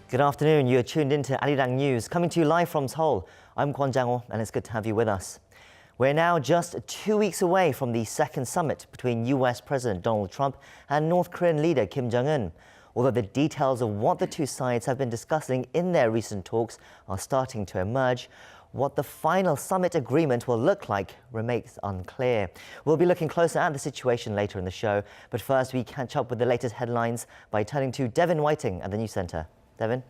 Good afternoon. You are tuned into Arirang News, coming to you live from Seoul. I'm Kwon Jang-ho, and it's good to have you with us. We're now just 2 weeks away from the second summit between U.S. President Donald Trump and North Korean leader Kim Jong-un. Although the details of what the two sides have been discussing in their recent talks are starting to emerge, what the final summit agreement will look like remains unclear. We'll be looking closer at the situation later in the show, but first we catch up with the latest headlines by turning to Devin Whiting at the News Center. Devin?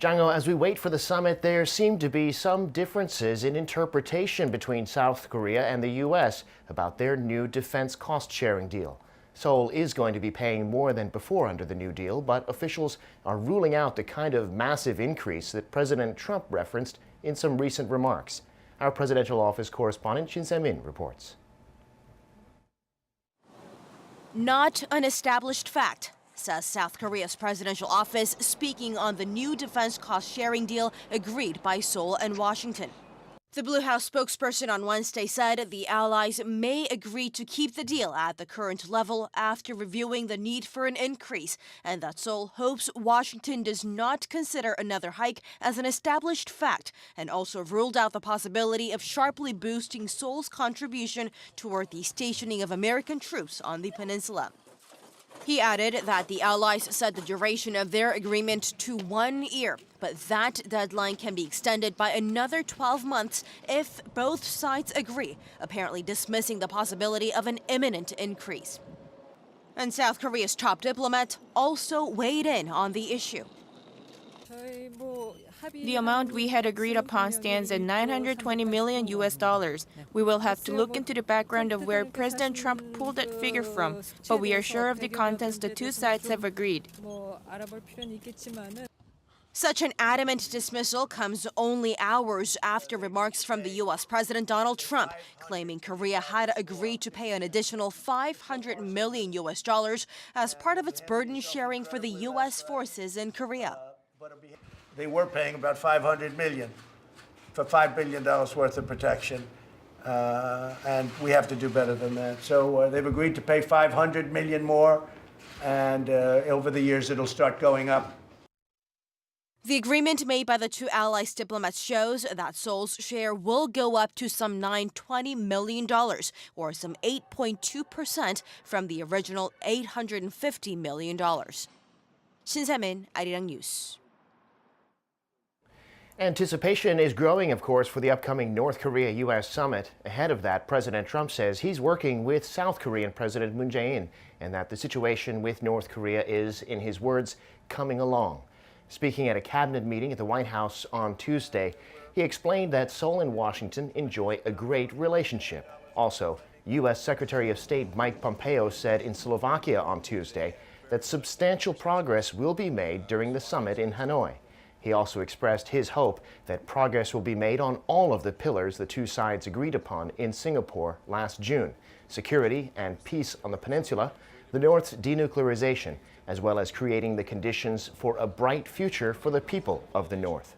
Jang-ho, as we wait for the summit, there seem to be some differences in interpretation between South Korea and the U.S. about their new defense cost-sharing deal. Seoul is going to be paying more than before under the new deal, but officials are ruling out the kind of massive increase that President Trump referenced in some recent remarks. Our presidential office correspondent Kim Seungwoo reports. Not an established fact, says South Korea's presidential office, speaking on the new defense cost-sharing deal agreed by Seoul and Washington. The Blue House spokesperson on Wednesday said the allies may agree to keep the deal at the current level after reviewing the need for an increase, and that Seoul hopes Washington does not consider another hike as an established fact, and also ruled out the possibility of sharply boosting Seoul's contribution toward the stationing of American troops on the peninsula. He added that the allies set the duration of their agreement to 1 year, but that deadline can be extended by another 12 months if both sides agree, apparently dismissing the possibility of an imminent increase. And South Korea's top diplomat also weighed in on the issue. The amount we had agreed upon stands at $920 million US. We will have to look into the background of where President Trump pulled that figure from, but we are sure of the contents the two sides have agreed. Such an adamant dismissal comes only hours after remarks from the U.S. President Donald Trump, claiming Korea had agreed to pay an additional $500 million US as part of its burden sharing for the U.S. forces in Korea. They were paying about $500 million for $5 billion worth of protection, and we have to do better than that. So they've agreed to pay $500 million more, and over the years it'll start going up. The agreement made by the two allies' diplomats shows that Seoul's share will go up to some $920 million, or some 8.2% from the original $850 million. Shin Se-min, Arirang News. Anticipation is growing, of course, for the upcoming North Korea-U.S. summit. Ahead of that, President Trump says he's working with South Korean President Moon Jae-in and that the situation with North Korea is, in his words, coming along. Speaking at a cabinet meeting at the White House on Tuesday, he explained that Seoul and Washington enjoy a great relationship. Also, U.S. Secretary of State Mike Pompeo said in Slovakia on Tuesday that substantial progress will be made during the summit in Hanoi. He also expressed his hope that progress will be made on all of the pillars the two sides agreed upon in Singapore last June: security and peace on the peninsula, the North's denuclearization, as well as creating the conditions for a bright future for the people of the North.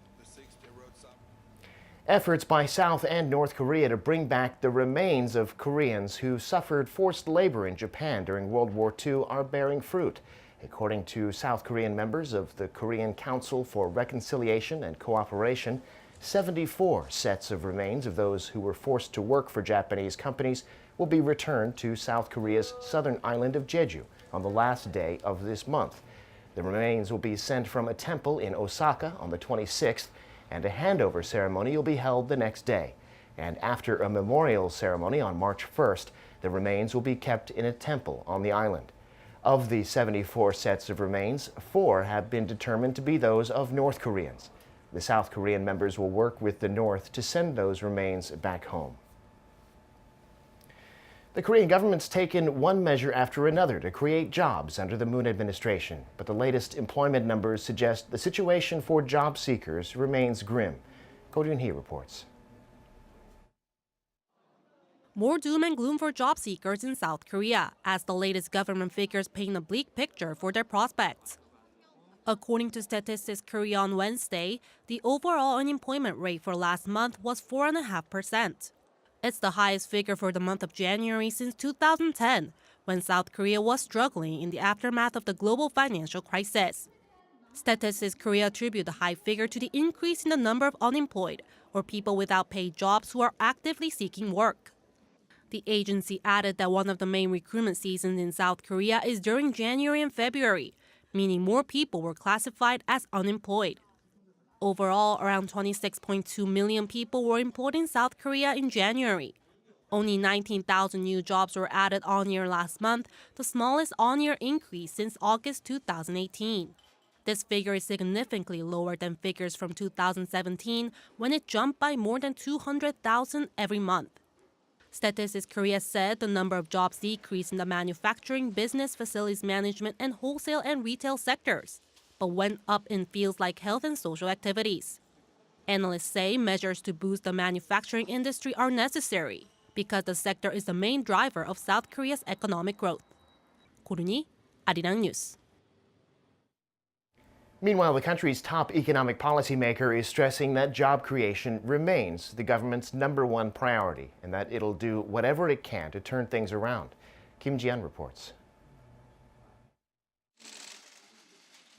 Efforts by South and North Korea to bring back the remains of Koreans who suffered forced labor in Japan during World War II are bearing fruit. According to South Korean members of the Korean Council for Reconciliation and Cooperation, 74 sets of remains of those who were forced to work for Japanese companies will be returned to South Korea's southern island of Jeju on the last day of this month. The remains will be sent from a temple in Osaka on the 26th, and a handover ceremony will be held the next day. And after a memorial ceremony on March 1st, the remains will be kept in a temple on the island. Of the 74 sets of remains, 4 have been determined to be those of North Koreans. The South Korean members will work with the North to send those remains back home. The Korean government's taken one measure after another to create jobs under the Moon administration, but the latest employment numbers suggest the situation for job seekers remains grim. Ko Jun-hee reports. More doom and gloom for job seekers in South Korea, as the latest government figures paint a bleak picture for their prospects. According to Statistics Korea on Wednesday, the overall unemployment rate for last month was 4.5%. It's the highest figure for the month of January since 2010, when South Korea was struggling in the aftermath of the global financial crisis. Statistics Korea attribute the high figure to the increase in the number of unemployed or people without paid jobs who are actively seeking work. The agency added that one of the main recruitment seasons in South Korea is during January and February, meaning more people were classified as unemployed. Overall, around 26.2 million people were employed in South Korea in January. Only 19,000 new jobs were added on-year last month, the smallest on-year increase since August 2018. This figure is significantly lower than figures from 2017, when it jumped by more than 200,000 every month. Statistics Korea said the number of jobs decreased in the manufacturing, business, facilities management, and wholesale and retail sectors, but went up in fields like health and social activities. Analysts say measures to boost the manufacturing industry are necessary because the sector is the main driver of South Korea's economic growth. 고르니, Arirang News. Meanwhile, the country's top economic policymaker is stressing that job creation remains the government's #1 priority and that it'll do whatever it can to turn things around. Kim Ji-yeon reports.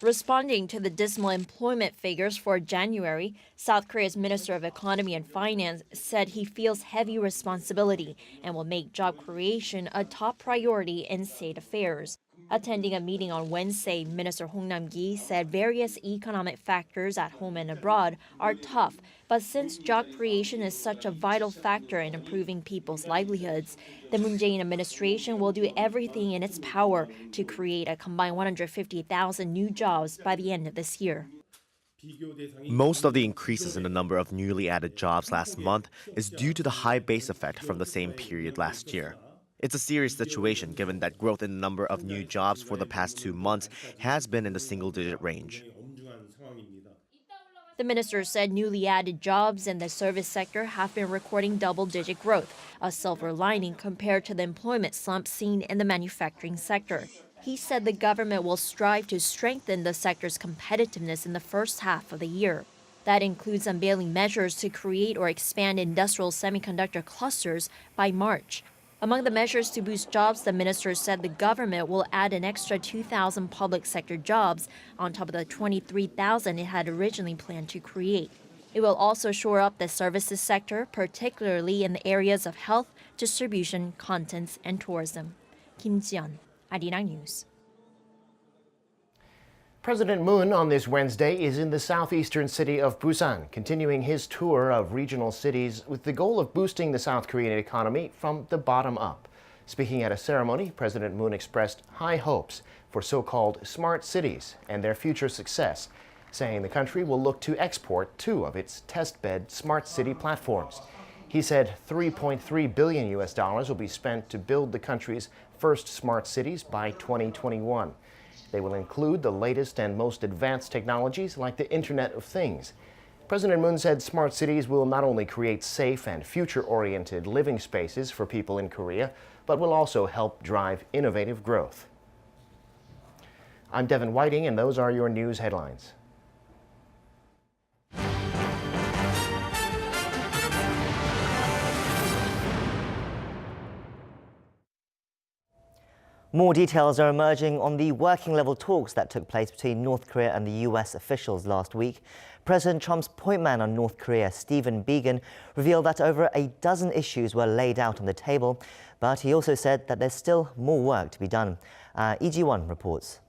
Responding to the dismal employment figures for January, South Korea's Minister of Economy and Finance said he feels heavy responsibility and will make job creation a top priority in state affairs. Attending a meeting on Wednesday, Minister Hong Nam-gi said various economic factors at home and abroad are tough, but since job creation is such a vital factor in improving people's livelihoods, the Moon Jae-in administration will do everything in its power to create a combined 150,000 new jobs by the end of this year. Most of the increases in the number of newly added jobs last month is due to the high base effect from the same period last year. It's a serious situation given that growth in the number of new jobs for the past 2 months has been in the single-digit range. The minister said newly added jobs in the service sector have been recording double-digit growth, a silver lining compared to the employment slump seen in the manufacturing sector. He said the government will strive to strengthen the sector's competitiveness in the first half of the year. That includes unveiling measures to create or expand industrial semiconductor clusters by March. Among the measures to boost jobs, the minister said the government will add an extra 2,000 public sector jobs on top of the 23,000 it had originally planned to create. It will also shore up the services sector, particularly in the areas of health, distribution, contents, and tourism. Kim Ji-yeon, Arirang News. President Moon on this Wednesday is in the southeastern city of Busan, continuing his tour of regional cities with the goal of boosting the South Korean economy from the bottom up. Speaking at a ceremony, President Moon expressed high hopes for so-called smart cities and their future success, saying the country will look to export 2 of its testbed smart city platforms. He said $3.3 billion will be spent to build the country's first smart cities by 2021. They will include the latest and most advanced technologies like the Internet of Things. President Moon said smart cities will not only create safe and future-oriented living spaces for people in Korea, but will also help drive innovative growth. I'm Devin Whiting, and those are your news headlines. More details are emerging on the working-level talks that took place between North Korea and the U.S. officials last week. President Trump's point man on North Korea, Biegun, revealed that over a dozen issues were laid out on the table, but he also said that there's still more work to be done. EG1 reports.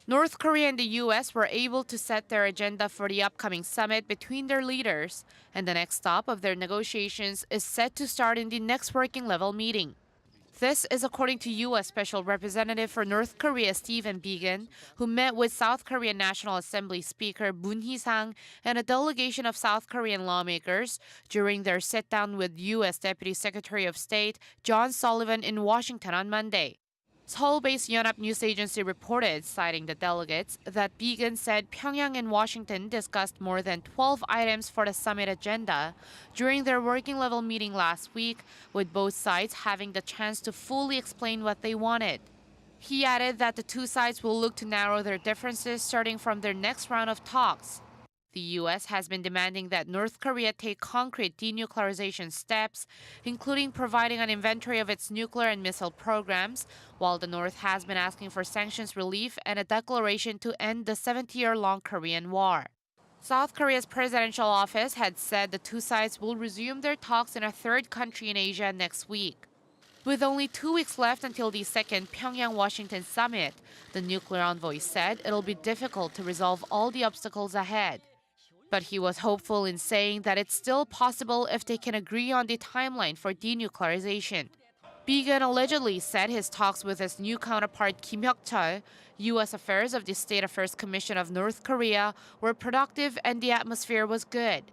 North Korea and the U.S. were able to set their agenda for the upcoming summit between their leaders, and the next stop of their negotiations is set to start in the next working-level meeting. This is according to U.S. Special Representative for North Korea Biegun, who met with South Korean National Assembly Speaker Moon Hee-sang and a delegation of South Korean lawmakers during their sit-down with U.S. Deputy Secretary of State John Sullivan in Washington on Monday. Seoul-based Yonhap News Agency reported, citing the delegates, that Biegun said Pyongyang and Washington discussed more than 12 items for the summit agenda during their working-level meeting last week, with both sides having the chance to fully explain what they wanted. He added that the two sides will look to narrow their differences starting from their next round of talks. The U.S. has been demanding that North Korea take concrete denuclearization steps, including providing an inventory of its nuclear and missile programs, while the North has been asking for sanctions relief and a declaration to end the 70-year-long Korean War. South Korea's presidential office had said the two sides will resume their talks in a third country in Asia next week. With only 2 weeks left until the second Pyongyang-Washington summit, the nuclear envoy said it'll be difficult to resolve all the obstacles ahead. But he was hopeful in saying that it's still possible if they can agree on the timeline for denuclearization. Biegun allegedly said his talks with his new counterpart Kim Hyuk-chol, U.S. Affairs of the State Affairs Commission of North Korea, were productive and the atmosphere was good.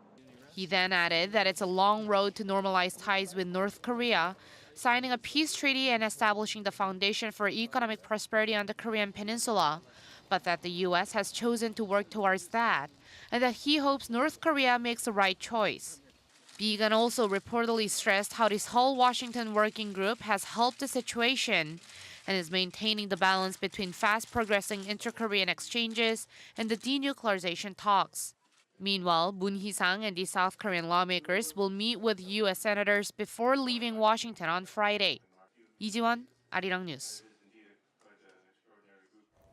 He then added that it's a long road to normalize ties with North Korea, signing a peace treaty and establishing the foundation for economic prosperity on the Korean peninsula, but that the U.S. has chosen to work towards that, and that he hopes North Korea makes the right choice. Biegun also reportedly stressed how the Seoul-Washington working group has helped the situation and is maintaining the balance between fast-progressing inter-Korean exchanges and the denuclearization talks. Meanwhile, Moon Hee-sang and the South Korean lawmakers will meet with U.S. senators before leaving Washington on Friday. 이지원, Arirang News.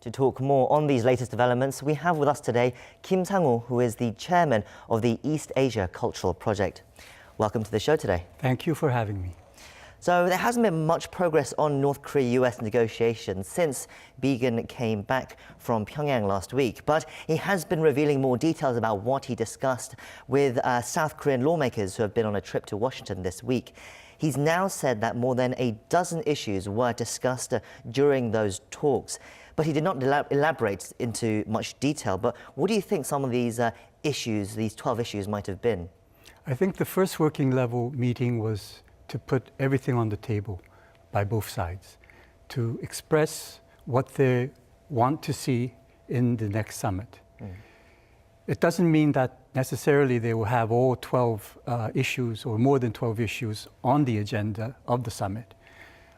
To talk more on these latest developments, we have with us today Kim Seungwoo, who is the chairman of the East Asia Cultural Project. Welcome to the show today. Thank you for having me. So there hasn't been much progress on North Korea-U.S. negotiations since Biegun came back from Pyongyang last week, but he has been revealing more details about what he discussed with South Korean lawmakers who have been on a trip to Washington this week. He's now said that more than a dozen issues were discussed during those talks, but he did not elaborate into much detail. But what do you think some of these issues, these 12 issues, might have been? I think the first working level meeting was to put everything on the table by both sides, to express what they want to see in the next summit. It doesn't mean that necessarily they will have all 12 issues or more than 12 issues on the agenda of the summit.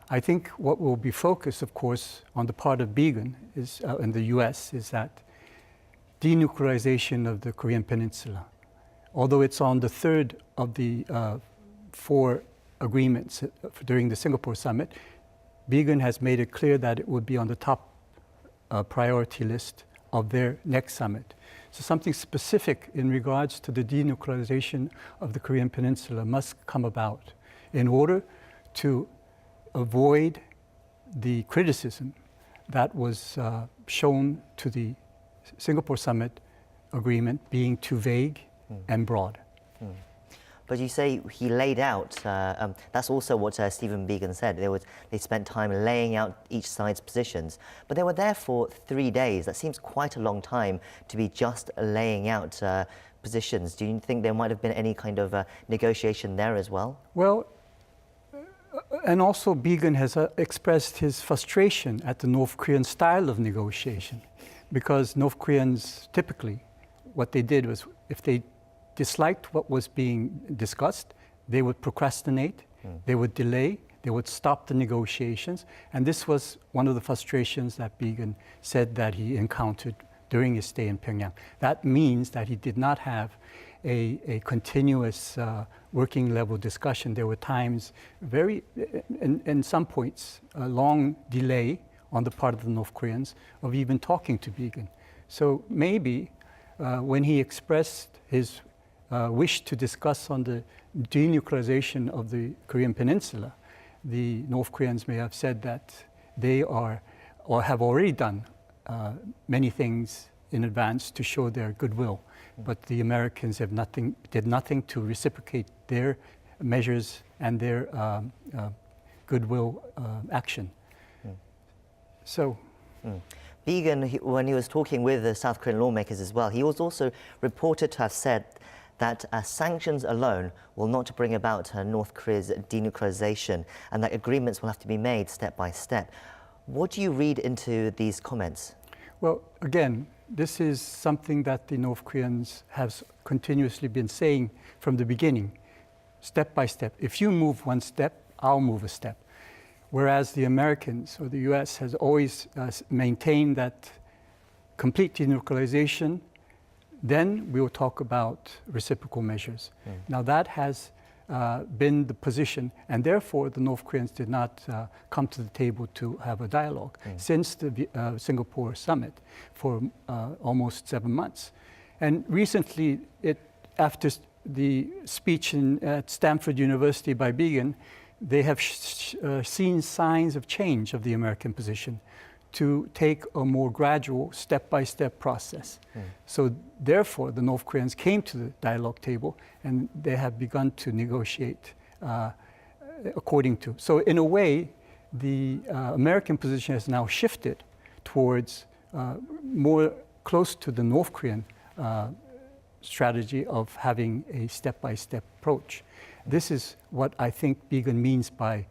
I think what will be focused, of course, on the part of Biegun is, in the U.S. is that denuclearization of the Korean Peninsula. Although it's on the third of the 4 agreements during the Singapore summit, Biegun has made it clear that it would be on the top priority list of their next summit. So something specific in regards to the denuclearization of the Korean Peninsula must come about in order to avoid the criticism that was shown to the Singapore summit agreement being too vague and broad. But you say he laid out, that's also what Stephen Biegun said. They spent time laying out each side's positions. But they were there for 3 days. That seems quite a long time to be just laying out positions. Do you think there might have been any kind of negotiation there as well? Well, and also Biegun has expressed his frustration at the North Korean style of negotiation, because North Koreans typically, what they did was, if they disliked what was being discussed, they would procrastinate, they would delay, they would stop the negotiations. And this was one of the frustrations that Biegun said that he encountered during his stay in Pyongyang. That means that he did not have a continuous working level discussion. There were times, in some points, a long delay on the part of the North Koreans of even talking to Biegun. So maybe when he expressed his wish to discuss on the denuclearization of the Korean Peninsula, the North Koreans may have said that they are or have already done many things in advance to show their goodwill, but the Americans did nothing to reciprocate their measures and their goodwill action. So. Biegun, when he was talking with the South Korean lawmakers as well, he was also reported to have said that sanctions alone will not bring about North Korea's denuclearization, and that agreements will have to be made step by step. What do you read into these comments? Well, again, this is something that the North Koreans have continuously been saying from the beginning, step by step. If you move one step, I'll move a step. Whereas the Americans or the U.S. has always maintained that complete denuclearization then we will talk about reciprocal measures. Now that has been the position, and therefore the North Koreans did not come to the table to have a dialogue since the Singapore summit for almost 7 months. And recently, after the speech at Stanford University by Biegun, they have seen signs of change of the American position to take a more gradual, step-by-step process. So therefore, the North Koreans came to the dialogue table and they have begun to negotiate according to. So in a way, the American position has now shifted towards more close to the North Korean strategy of having a step-by-step approach. This is what I think Biegun means by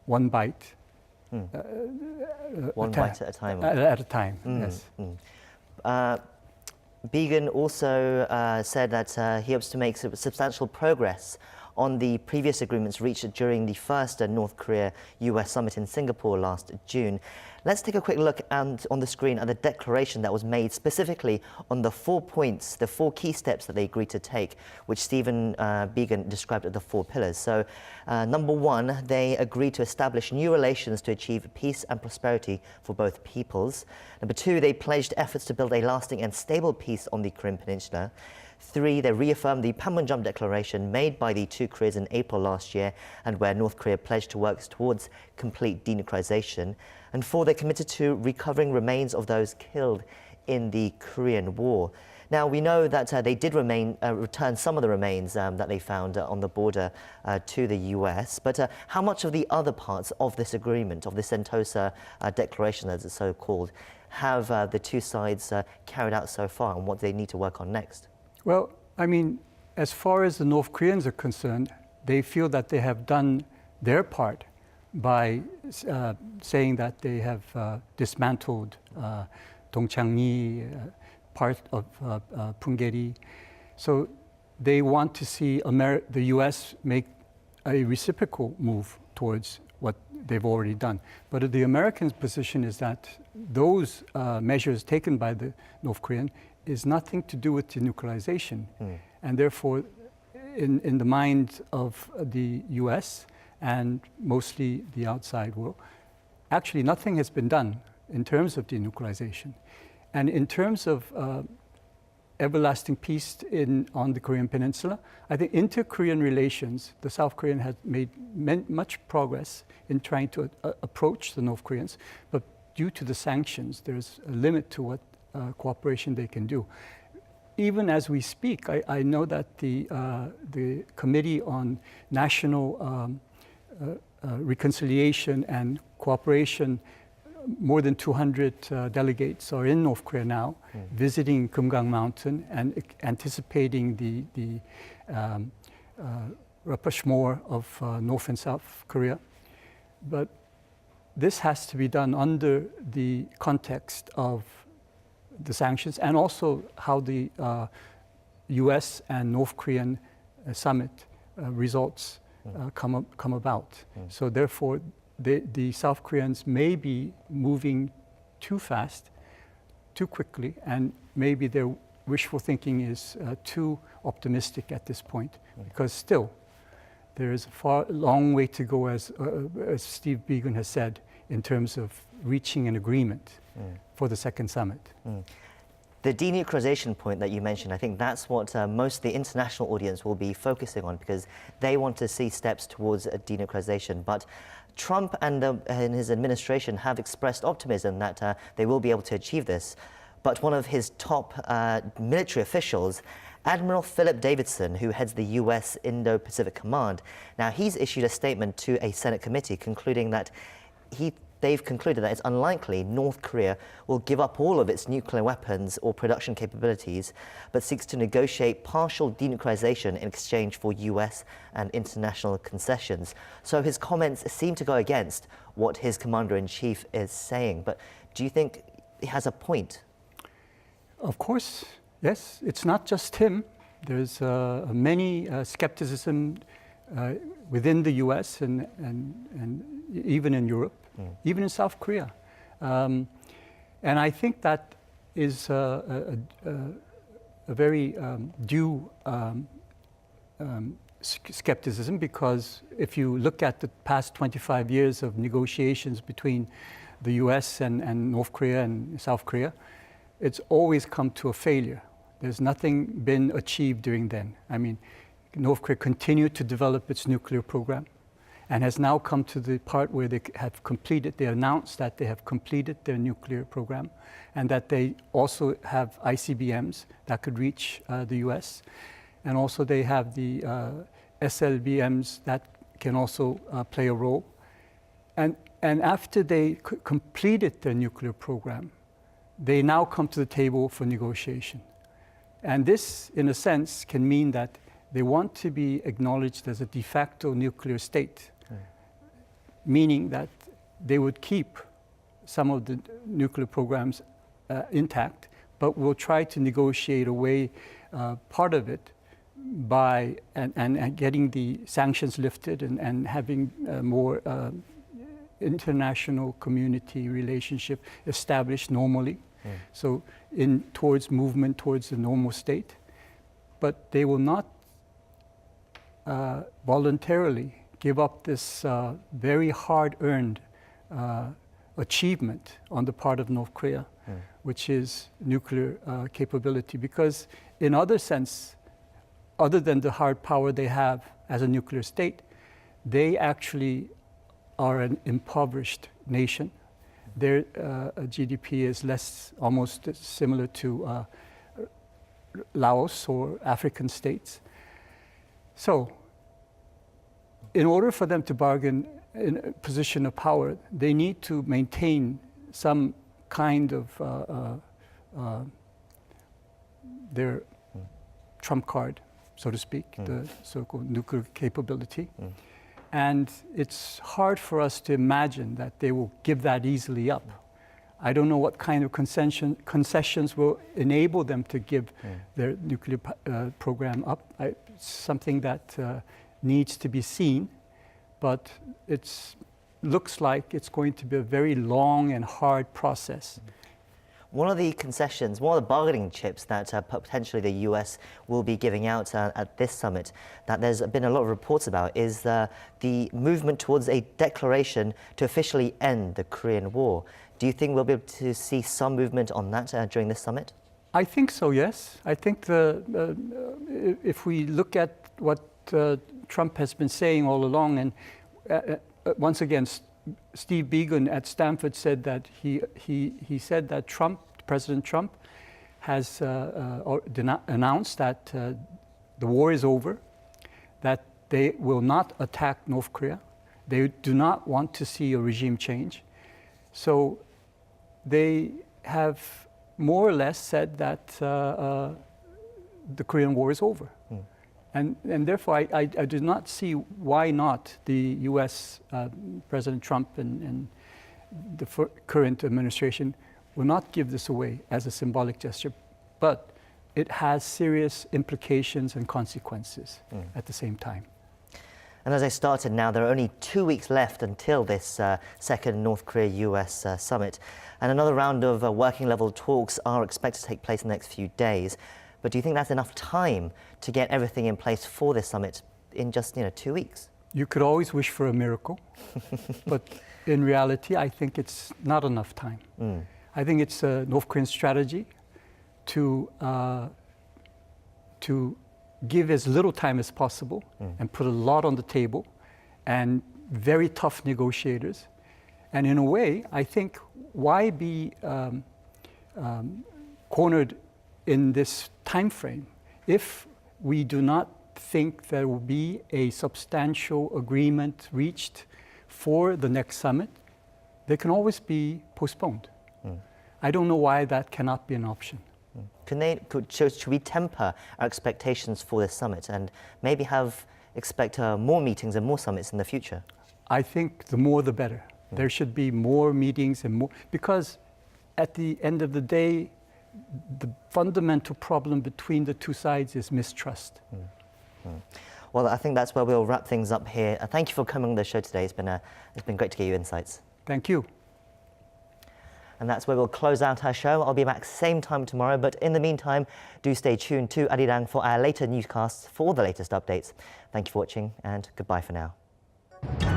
one bite. One bite at a time. At a time, yes. Biegun also said that he hopes to make substantial progress on the previous agreements reached during the first North Korea-U.S. summit in Singapore last June. Let's take a quick look on the screen at the declaration that was made specifically on the 4 points, the 4 key steps that they agreed to take, which Stephen Biegun described as the 4 pillars. So, number 1, they agreed to establish new relations to achieve peace and prosperity for both peoples. Number 2, they pledged efforts to build a lasting and stable peace on the Korean Peninsula. 3, they reaffirmed the Panmunjom Declaration made by the two Koreas in April last year and where North Korea pledged to work towards complete denuclearization. And 4, they committed to recovering remains of those killed in the Korean War. Now, we know that they did return some of the remains that they found on the border to the U.S., but how much of the other parts of this agreement, of the Sentosa Declaration, as it's so called, have the two sides carried out so far, and what do they need to work on next? Well, I mean, as far as the North Koreans are concerned, they feel that they have done their part by saying that they have dismantled Dongchangni, part of Punggye-ri. So they want to see the U.S. make a reciprocal move towards what they've already done. But the American position is that those measures taken by the North Korean is nothing to do with denuclearization. And therefore, in the mind of the U.S. and mostly the outside world, actually nothing has been done in terms of denuclearization. And in terms of everlasting peace on the Korean Peninsula, I think inter-Korean relations, the South Korean has made much progress in trying to approach the North Koreans, but due to the sanctions, there's a limit to what cooperation they can do. Even as we speak, I know that the Committee on National Reconciliation and Cooperation, more than 200 delegates are in North Korea now, visiting Kumgang Mountain and anticipating the rapprochement of North and South Korea. But this has to be done under the context of the sanctions and also how the U.S. and North Korean summit results come about. So therefore, the South Koreans may be moving too fast, too quickly, and maybe their wishful thinking is too optimistic at this point, because still there is a long way to go, as Steve Biegun has said, in terms of reaching an agreement for the second summit. The denuclearization point that you mentioned, I think that's what most of the international audience will be focusing on, because they want to see steps towards denuclearization. But Trump and his administration have expressed optimism that they will be able to achieve this. But one of his top military officials, Admiral Philip Davidson, who heads the U.S. Indo-Pacific Command, now he's issued a statement to a Senate committee concluding that they've concluded that it's unlikely North Korea will give up all of its nuclear weapons or production capabilities, but seeks to negotiate partial denuclearization in exchange for U.S. and international concessions. So his comments seem to go against what his commander-in-chief is saying. But do you think he has a point? Of course, yes. It's not just him. There's many skepticism within the U.S. and even in Europe. Even in South Korea. And I think that is a very due skepticism, because if you look at the past 25 years of negotiations between the U.S. and North Korea and South Korea, it's always come to a failure. There's nothing been achieved during then. I mean, North Korea continued to develop its nuclear program and has now come to the part where they announced that they have completed their nuclear program, and that they also have ICBMs that could reach the U.S. And also they have the SLBMs that can also play a role. And after they completed their nuclear program, they now come to the table for negotiation. And this, in a sense, can mean that they want to be acknowledged as a de facto nuclear state, meaning that they would keep some of the nuclear programs intact, but will try to negotiate away part of it by and getting the sanctions lifted and having more international community relationship established normally. So towards movement towards the normal state, but they will not voluntarily give up this very hard-earned achievement on the part of North Korea, which is nuclear capability. Because in other sense, other than the hard power they have as a nuclear state, they actually are an impoverished nation. Their GDP is almost similar to Laos or African states. So, in order for them to bargain in a position of power, they need to maintain some kind of their trump card, so to speak, the so-called nuclear capability. And it's hard for us to imagine that they will give that easily up. I don't know what kind of concessions will enable them to give their nuclear program up. It's something that needs to be seen, but it looks like it's going to be a very long and hard process. One of the concessions, one of the bargaining chips that potentially the U.S. will be giving out at this summit, that there's been a lot of reports about, is the movement towards a declaration to officially end the Korean War. Do you think we'll be able to see some movement on that during this summit? I think so, yes. I think if we look at what Trump has been saying all along, and once again, Steve Biegun at Stanford said that he said that President Trump has announced that the war is over, that they will not attack North Korea. They do not want to see a regime change. So they have more or less said that the Korean War is over. And therefore, I do not see why not the U.S. President Trump and the current administration will not give this away as a symbolic gesture, but it has serious implications and consequences at the same time. And as I started now, there are only 2 weeks left until this second North Korea-U.S. Summit. And another round of working level talks are expected to take place in the next few days. But do you think that's enough time to get everything in place for this summit in just 2 weeks? You could always wish for a miracle, but in reality, I think it's not enough time. I think it's a North Korean strategy to give as little time as possible and put a lot on the table, and very tough negotiators. And in a way, I think, why be cornered in this time frame if we do not think there will be a substantial agreement reached for the next summit? They can always be postponed. I don't know why that cannot be an option. Should we temper our expectations for this summit and maybe expect more meetings and more summits in the future? I think the more the better. There should be more meetings and more, because at the end of the day, the fundamental problem between the two sides is mistrust. Well, I think that's where we'll wrap things up here. Thank you for coming on the show today. It's been great to get your insights. Thank you. And that's where we'll close out our show. I'll be back same time tomorrow, but in the meantime, do stay tuned to Arirang for our later newscasts for the latest updates. Thank you for watching, and goodbye for now.